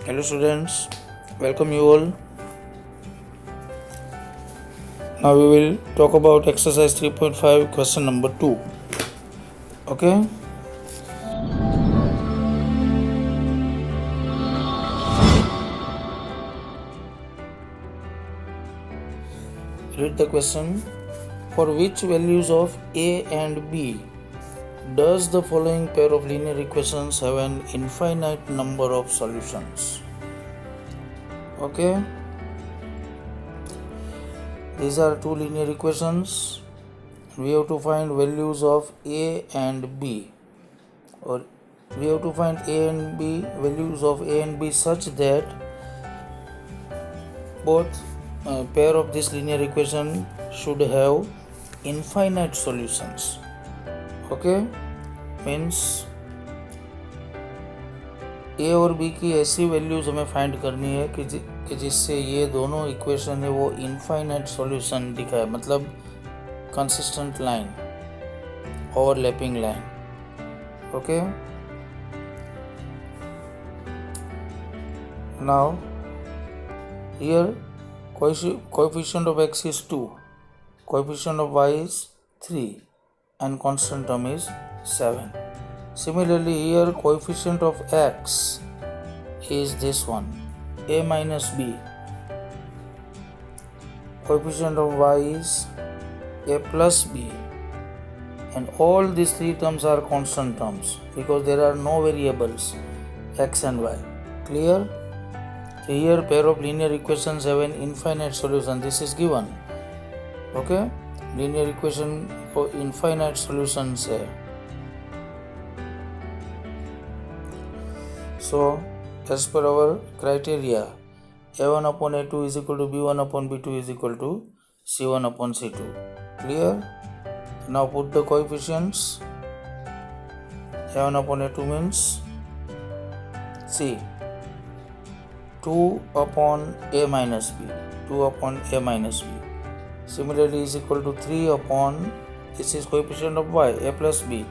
Hello students, welcome you all. Now we will talk about exercise 3.5 question number 2. Okay? Read the question. For which values of a and b does the following pair of linear equations have an infinite number of solutions? Okay? These are two linear equations. We have to find values of a and b, or we have to find a and b, values of a and b such that both pair of this linear equation should have infinite solutions. Okay, means ए और B की ऐसी values हमें find करनी है कि जिससे ये दोनों इक्वेशन है वो इनफाइनाइट सॉल्यूशन दिखाए, मतलब consistent line, overlapping line. Okay, now here coefficient of x is 2, coefficient of y is 3 and constant term is 7. Similarly here coefficient of x is this one, a minus b, coefficient of y is a plus b, and all these three terms are constant terms because there are no variables x and y. Clear? So here pair of linear equations have an infinite solution. This is given. Okay, linear equation for infinite solutions है. So as per our criteria, a1 upon a2 is equal to b1 upon b2 is equal to c1 upon c2. Clear? Now put the coefficients. a1 upon a2 means c 2 upon a minus b, 2 upon a minus b. Similarly is equal to 3 upon, this is coefficient of y, a plus b,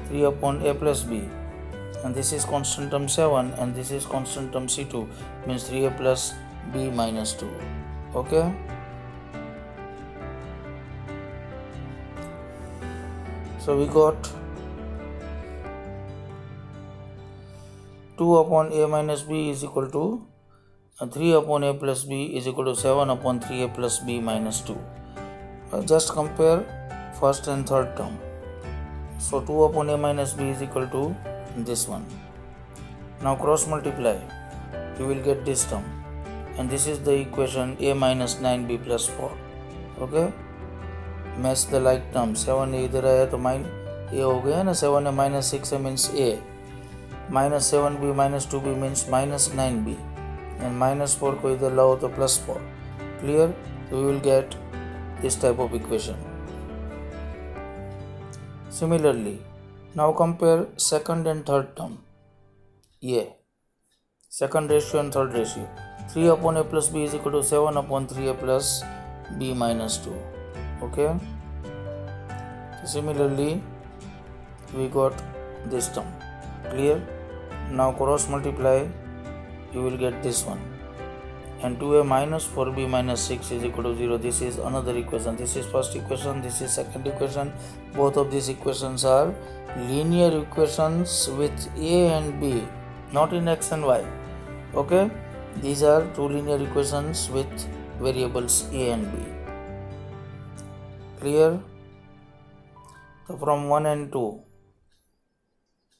3 upon a plus b, and this is constant term 7 and this is constant term c2, means 3a plus b minus 2. Okay, so we got 2 upon a minus b is equal to 3 upon a plus b is equal to 7 upon 3a plus b minus 2. Just compare first and third term. So 2 upon a minus b is equal to this one. Now cross multiply, you will get this term, and this is the equation a minus 9b plus 4. Okay, match the like term. 7 इधर आया तो a हो गया ना, 7a minus 6a means a, minus 7b minus 2b means minus 9b, and minus 4 को इधर लाओ तो plus 4. Clear? So we will get this type of equation. Similarly, now compare second and third term. Yeah, second ratio and third ratio. 3 upon a plus b is equal to 7 upon 3a plus b minus 2. Okay, so similarly we got this term. Clear? Now cross multiply, you will get this one, and 2a minus 4b minus 6 is equal to 0. This is another equation. This is first equation, this is second equation. Both of these equations are linear equations with a and b, not in x and y. Okay, these are two linear equations with variables a and b. Clear? So from 1 and 2,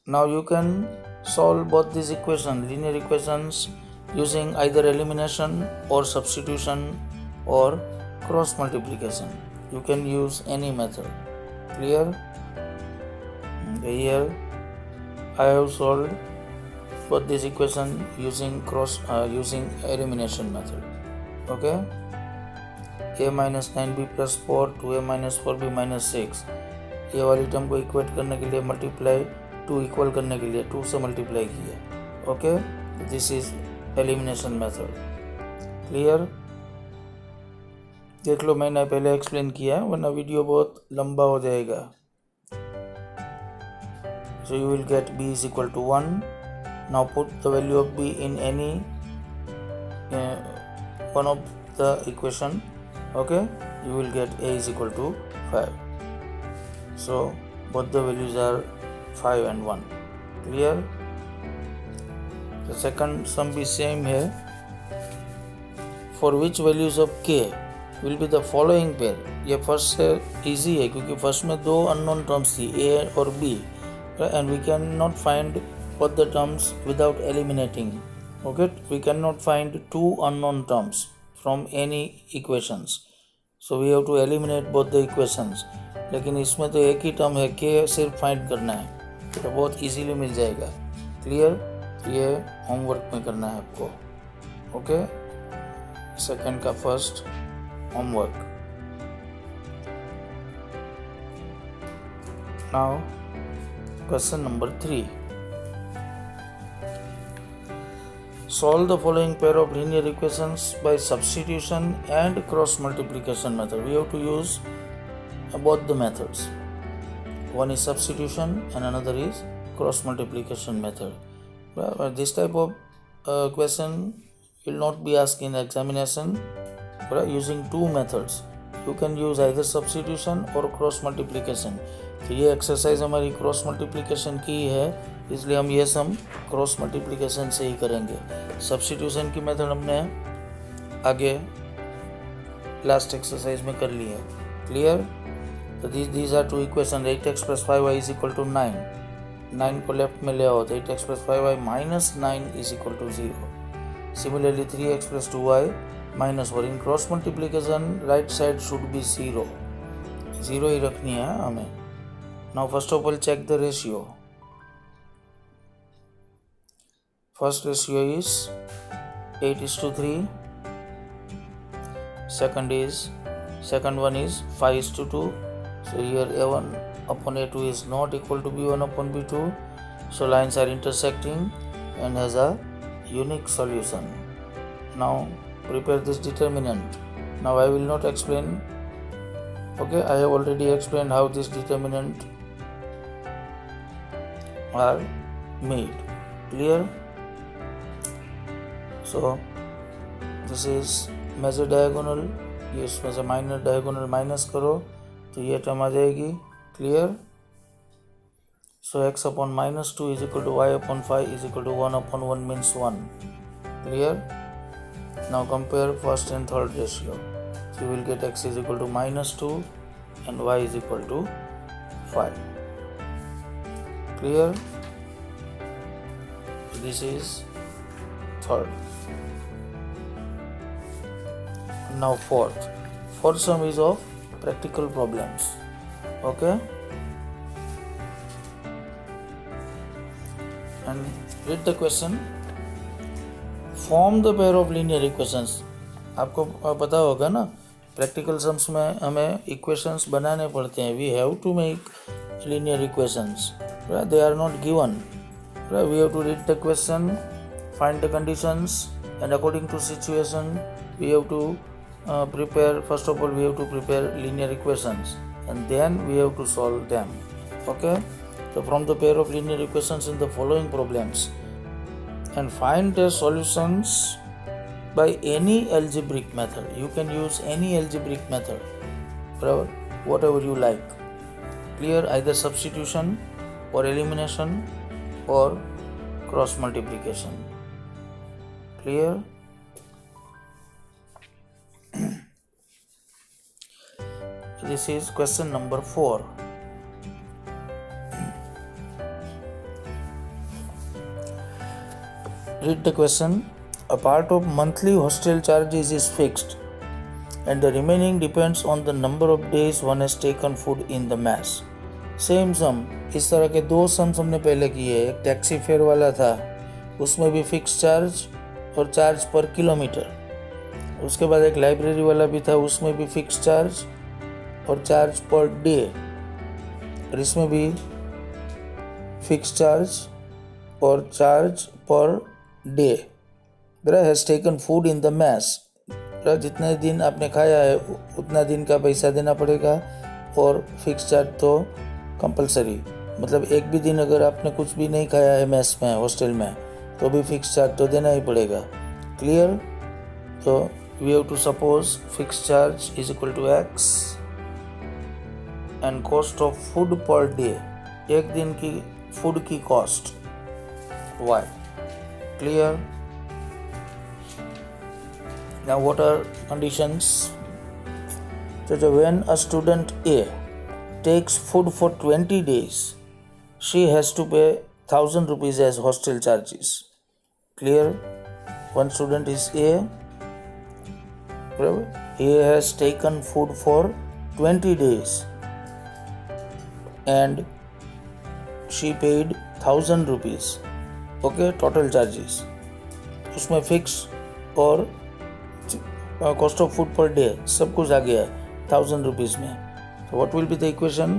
now you can solve both these equations, linear equations, using either elimination or substitution or cross multiplication. You can use any method. Clear? Here I have solved both this equation using using elimination method. Okay, a minus 9b plus 4 to a minus 4b minus 6, ये वाली term को equate करने के लिए multiply 2 equal करने के लिए 2 से मल्टीप्लाई किया. Okay, this is elimination method. Clear? देख लो, मैंने पहले एक्सप्लेन किया है, वरना वीडियो बहुत लंबा हो जाएगा. So you will get b is equal to 1. Now put the value of b in any one of the equation, okay, you will get a is equal to 5. So both the values are 5 and 1. Clear? The second sum be same here. For which values of k will be the following pair. ये first से easy है क्योंकि first में दो unknown terms थी a और b, and we cannot find both the terms without eliminating. Okay, we cannot find two unknown terms from any equations, so we have to eliminate both the equations. लेकिन इसमें तो एक ही term है, k सिर्फ find करना है, तो बहुत इजीली मिल जाएगा. क्लियर? ये होमवर्क में करना है आपको. ओके, सेकंड का first homework. Now question number 3. Solve the following pair of linear equations by substitution and cross multiplication method. We have to use both the methods. One is substitution and another is cross multiplication method. This type of question will not be asked in examination. Using two methods, you can use either substitution or cross multiplication. तो ये exercise हमारी cross multiplication की है, इसलिए हम ये सम cross multiplication से ही करेंगे. सब्स्टिट्यूशन की मेथड हमने आगे लास्ट एक्सरसाइज में कर ली है. क्लियर? तो these are two equation. 8x + 5y = 9. 9 को लेफ्ट में ले आओ तो 8x + 5y - 9 = 0. Similarly 3x + 2y - 4. In cross multiplication right side should be 0. 0 ही रखनी है हमें. Now first of all check the ratio. First ratio is 8:3. Second one is 5:2. So here a1 upon a2 is not equal to b1 upon b2. So lines are intersecting and has a unique solution. Now prepare this determinant. Now I will not explain. Okay, I have already explained how this determinant are made. Clear? So this is major diagonal, ये इसमें से minor diagonal minus करो तो ये term आ जाएगी. Clear? So x upon -2 is equal to y upon 5 is equal to 1 upon 1 means 1. Clear? Now compare first and third ratio. So you will get x is equal to -2 and y is equal to 5. Clear? This is third. Now fourth sum is of practical problems. Okay, and read the question. Form the pair of linear equations. आपको पता होगा ना, practical sums में हमें equations बनाने पड़ते हैं. We have to make linear equations. They are not given. We have to read the question, find the conditions, and according to situation we have to prepare. First of all we have to prepare linear equations and then we have to solve them. Okay, so from the pair of linear equations in the following problems and find the solutions by any algebraic method. You can use any algebraic method, whatever you like. Clear? Either substitution or elimination or cross multiplication. Clear? This is question number 4. Read the question. A part of monthly hostel charges is fixed and the remaining depends on the number of days one has taken food in the mess. Same sum. इस तरह के दो sums हमने पहले किए. एक taxi fare वाला था, उसमें भी फिक्स चार्ज और चार्ज पर किलोमीटर. उसके बाद एक लाइब्रेरी वाला भी था, उसमें भी फिक्स चार्ज और चार्ज पर डे, और इसमें भी फिक्स चार्ज और charge per day. Has taken food in the mess. जितने दिन आपने खाया है उतना दिन का पैसा देना पड़ेगा और फिक्स चार्ज तो कंपलसरी. मतलब एक भी दिन अगर आपने कुछ भी नहीं खाया है मैस में, हॉस्टल में, तो भी फिक्स चार्ज तो देना ही पड़ेगा. क्लियर? तो we have to suppose fixed charge is equal to x and cost of food per day, एक दिन की फूड की cost y. Clear? Now what are conditions? So when a student A takes food for 20 days, she has to pay 1000 rupees as hostel charges. Clear? One student is A. He has taken food for 20 days and she paid 1000 rupees. Okay, total charges. उसमें fix और cost of food per day सब कुछ आ गया है 1000 rupees में. So what will be the equation?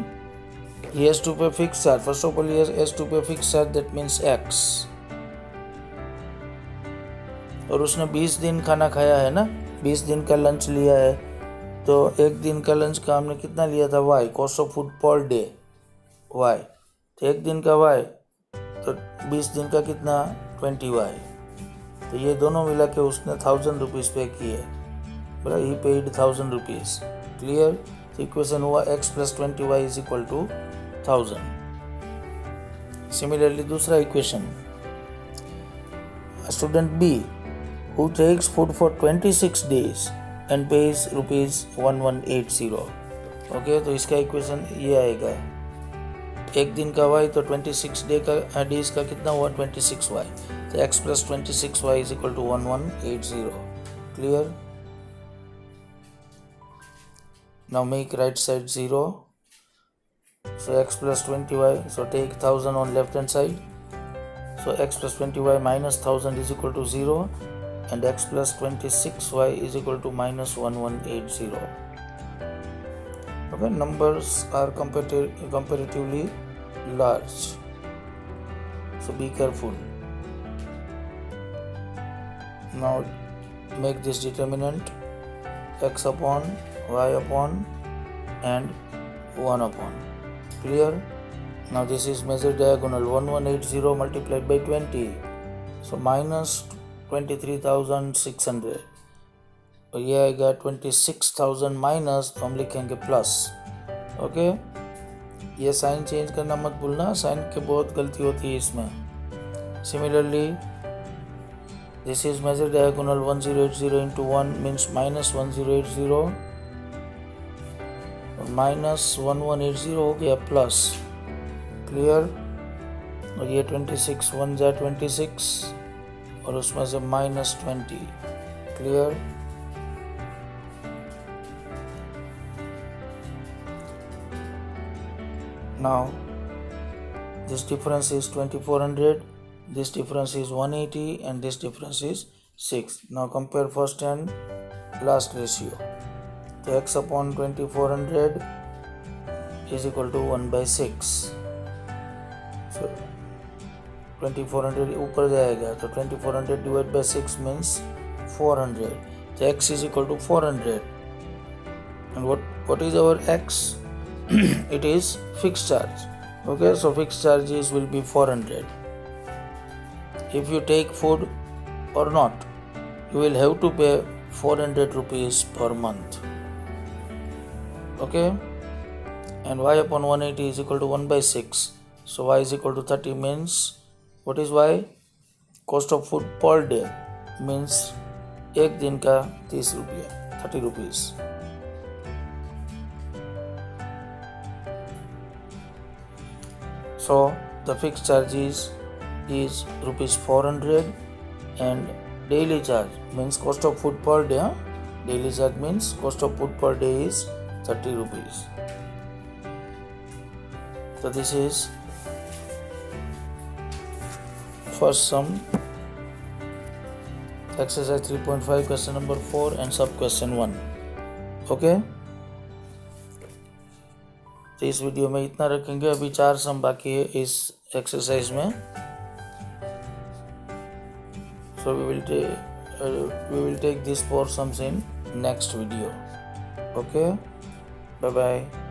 He has to pay fixed charge. First of all, he has to pay fixed charge, that means X. और उसने 20 दिन खाना खाया है ना, 20 दिन का लंच लिया है, तो एक दिन का लंच का हमने कितना लिया था y, cost of food per day y. तो एक दिन का y, तो 20 दिन का कितना 20y. तो ये दोनों मिला के उसने 1000 रुपीज़ पे किए. बराबर, ही पेड 1000 रुपीज़. क्लियर? तो इक्वेशन हुआ x plus 20y is equal to 1000. Similarly दूसरा equation, student B who takes food for 26 days and pays rupees 1180. Okay, तो इसका इक्वेशन ये आएगा, एक दिन का y तो 26 डेज का कितना हुआ 26y. तो x plus 26y is equal to 1180. Clear? Now make right side 0. So x plus 20y, so take 1000 on left hand side. So x plus 20y minus 1000 is equal to 0 and x plus 26y is equal to minus 1180. Okay, numbers are comparatively large, so be careful. Now make this determinant x upon y upon and 1 upon. Clear? Now this is measured diagonal, 1180 multiplied by 20, so minus 23,600. और ये आएगा 26,000 minus, तो हम लिखेंगे plus. Okay, ये sign change करना मत भूलना, साइन की बहुत गलती होती है इसमें. Similarly this is major diagonal, 1080 into 1 means minus 1080 और माइनस 1180 हो गया प्लस. क्लियर? और ये 26 1 जा 26 और उसमें से minus 20. Clear? Now this difference is 2400, this difference is 180 and this difference is 6. Now compare first and last ratio. तो x upon 2400 is equal to 1/6. 2400 ऊपर जाएगा तो 2400 डिवाइड बाय 6 मीन्स 400. तो x is equal to 400 and what is our x? It is fixed charge. Okay, so fixed charges will be 400. If you take food or not, you will have to pay 400 rupees per month. Okay, and y upon 180 is equal to 1/6. So y is equal to 30 means, what is y? Cost of food per day means एक दिन का 30 रुपया, 30 rupees. So the fixed charges is rupees 400 and daily charge means cost of food per day. Daily charge means cost of food per day is 30 rupees. So this is first sum, exercise 3.5, question number 4 and sub question 1. Okay, तो इस video में इतना रखेंगे. अभी 4 सम बाकी है इस exercise में. So we will take these 4 sums in next video. Okay, bye bye.